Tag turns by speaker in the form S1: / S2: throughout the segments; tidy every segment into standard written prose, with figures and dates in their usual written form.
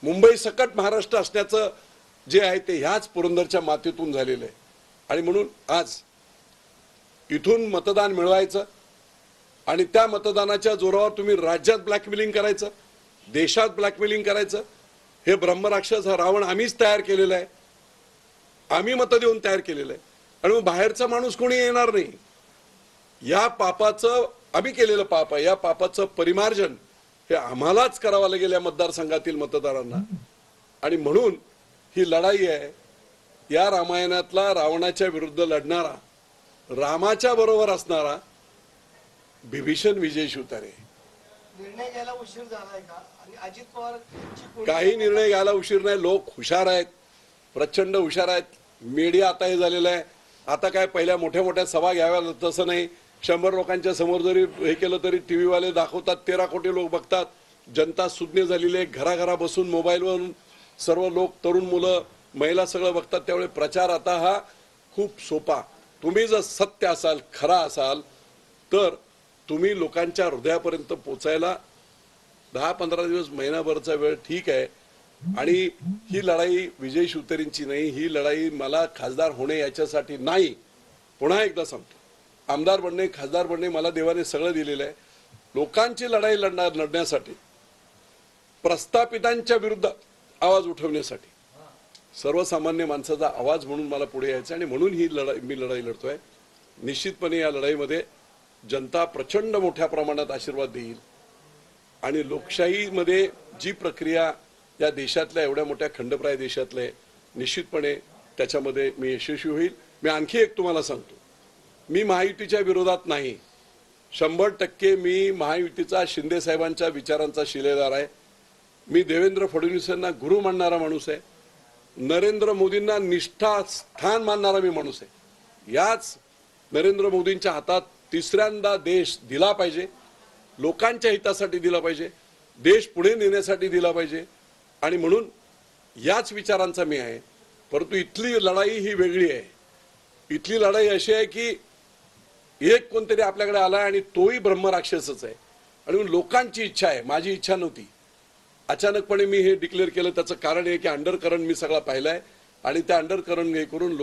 S1: मुंबई सकट महाराष्ट्र असण्याचं जे आहे ते ह्याच पुरंदरच्या मातीतून झालेलं आहे। आणि म्हणून आज इथून मतदान मिळवायचं आणि त्या मतदानाच्या जोरावर तुम्ही राज्यात ब्लॅकमेलिंग करायचं, देशात ब्लॅकमेलिंग करायचं, हे ब्रह्मराक्षस हा रावण आम्हीच तयार केलेला आहे, आम्ही मत देऊन तयार केलेलं आहे। आणि मग बाहेरचा माणूस कोणी येणार नाही। या पापाचं आम्ही केलेलं पाप आहे, या पापाचं परिमार्जन हे आम्हालाच करावं लागेल या मतदारसंघातील मतदारांना। आणि म्हणून ही लढाई आहे, या रामायणातला रावणाच्या विरुद्ध लढणारा, रामाच्या बरोबर असणारा बिभीषण विजय शिवतारे।
S2: निर्णय घ्यायला उशीर झालाय का? आणि अजित पवार
S1: काही निर्णय घ्यायला उशीर नाही, लोक हुशार आहेत, प्रचंड हुशार आहेत। मीडिया आता हे झालेलं आहे, आता काय पहिल्या मोठ्या मोठ्या सभा घ्याव्या तसं नाही, 100 लोकांच्या समोर जरी हे केलं तरी टीव्ही वाले दाखवतात, 13 कोटी लोक बघतात, जनता सुज्ञ झालेली आहे, घराघरा बसून मोबाईलवरून सर्व लोक, तरुण मुलं, महिला सगळं बघतात। त्यामुळे प्रचार आता हा खूप सोपा, तुम्ही जर सत्य असाल, खरा असाल तर तुम्ही लोकांच्या हृदयापर्यंत पोचायला 10-15 दिवस, महिनाभरचा वेळ ठीक आहे। आणि ही लढाई विजय शिवतारेंची नाही, ही लढाई मला खासदार होणे याच्यासाठी नाही। पुन्हा एकदा सांगतो, आमदार बनणे, खासदार बनणे मला देवाने सगळं दिलेलं आहे। लोकांची लढाई लढण्यासाठी, प्रस्थापितांच्या विरुद्ध आवाज उठवण्यासाठी, सर्वसामान्य माणसाचा आवाज म्हणून मला पुढे यायचं आणि म्हणून ही मी लढाई लढतोय। निश्चितपणे या लढाईमध्ये जनता प्रचंड मोठ्या प्रमाणात आशीर्वाद देईल आणि लोकशाहीमध्ये जी प्रक्रिया या देशातल्या, एवढ्या मोठ्या खंडप्राय देशातले, निश्चितपणे त्याच्यामध्ये मी यशस्वी होईल। मी आणखी एक तुम्हाला सांगतो, मी महायुतीच्या विरोधात नाही, 100% मी महायुतीचा, शिंदे साहेबांच्या विचारांचा शिलेदार आहे। मी देवेंद्र फडणवीसांना गुरु मानणारा माणूस आहे, नरेंद्र मोदींना निष्ठा स्थान मानणारा मी माणूस आहे। याच नरेंद्र मोदींच्या हातात तिसऱ्यांदा देश दिला पाहिजे, लोकांच्या हितासाठी दिला पाहिजे, देश पुढे नेण्यासाठी दिला पाहिजे। आणि म्हणून याच विचारांचा मी आहे। परंतु इथली लढाई ही वेगळी आहे। इथली लढाई अशी आहे की एक कोणतरी आपल्याकडे आलाय आणि तोही ब्रह्मराक्षसच आहे। आणि लोकांची इच्छा आहे, माझी इच्छा नव्हती। अचानकपणे मी हे डिक्लेअर केलं, त्याचं कारण आहे की अंडरकरंट मी सगळा पाहिलाय आणि त्या अंडरकरंट हे करून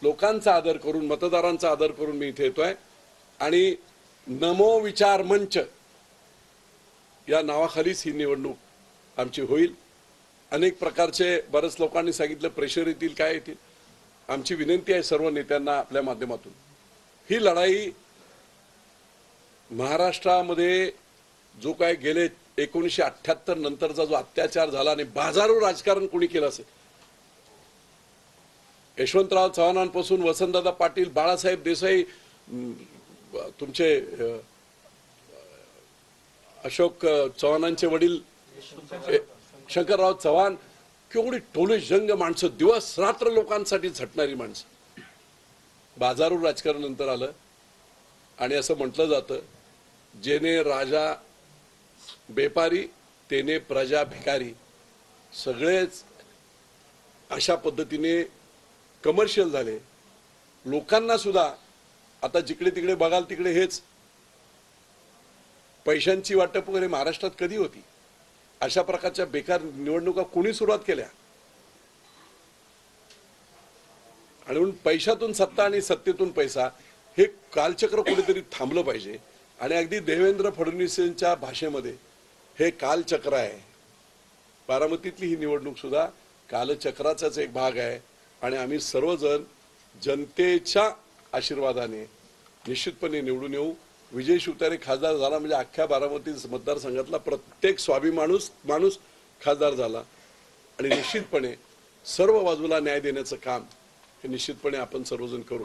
S1: लोकांचा आदर करून, मतदारांचा आदर करून मी इथे येतोय। आणि नमो विचार मंच या नावाखालीच ही निवडणूक आमची होईल। अनेक प्रकारचे, बरेच लोकांनी सांगितलं प्रेशर येतील, काय येतील। आमची विनंती आहे सर्व नेत्यांना आपल्या माध्यमातून, ही लढाई महाराष्ट्रामध्ये जो काय गेले 1978 नंतरचा जो अत्याचार झाला आणि बाजारू राजकारण कोणी केलं असेल, यशवंतराव चव्हाणांपासून वसंतदादा पाटील, बाळासाहेब देसाई, तुमचे अशोक चव्हाणांचे वडील शंकरराव चव्हाण, केवढी टोले जंग माणसं, दिवस रात्र लोकांसाठी झटणारी माणसं। बाजारू राजकारण नंतर आलं आणि असं म्हटलं जातं, जेने राजा बेपारी तेने प्रजा भिकारी। सगळेच अशा पद्धतीने कमर्शियल झाले। लोकांना सुद्धा आता जिकडे तिकडे बघाल तिकडे हेच पैशांची वाटप वगैरे महाराष्ट्रात कधी होती? अशा प्रकारच्या बेकार निवडणुका कोणी सुरुवात केल्या? आणि म्हणून पैशातून सत्ता आणि सत्तेतून पैसा, हे कालचक्र कुठेतरी थांबलं पाहिजे। आणि अगदी देवेंद्र फडणवीसांच्या भाषेमध्ये हे कालचक्र आहे। बारामतीतली ही निवडणूक सुद्धा कालचक्राचाच एक भाग आहे। आणि आम्ही सर्वजण जनतेच्या आशीर्वादाने निश्चितपणे निवडून येऊ। विजय शिवतारे खासदार झाला म्हणजे अख्ख्या बारामती मतदारसंघातला प्रत्येक माणूस खासदार झाला। आणि निश्चितपणे सर्व बाजूला न्याय देण्याचं काम हे निश्चितपणे आपण सर्वजण करू।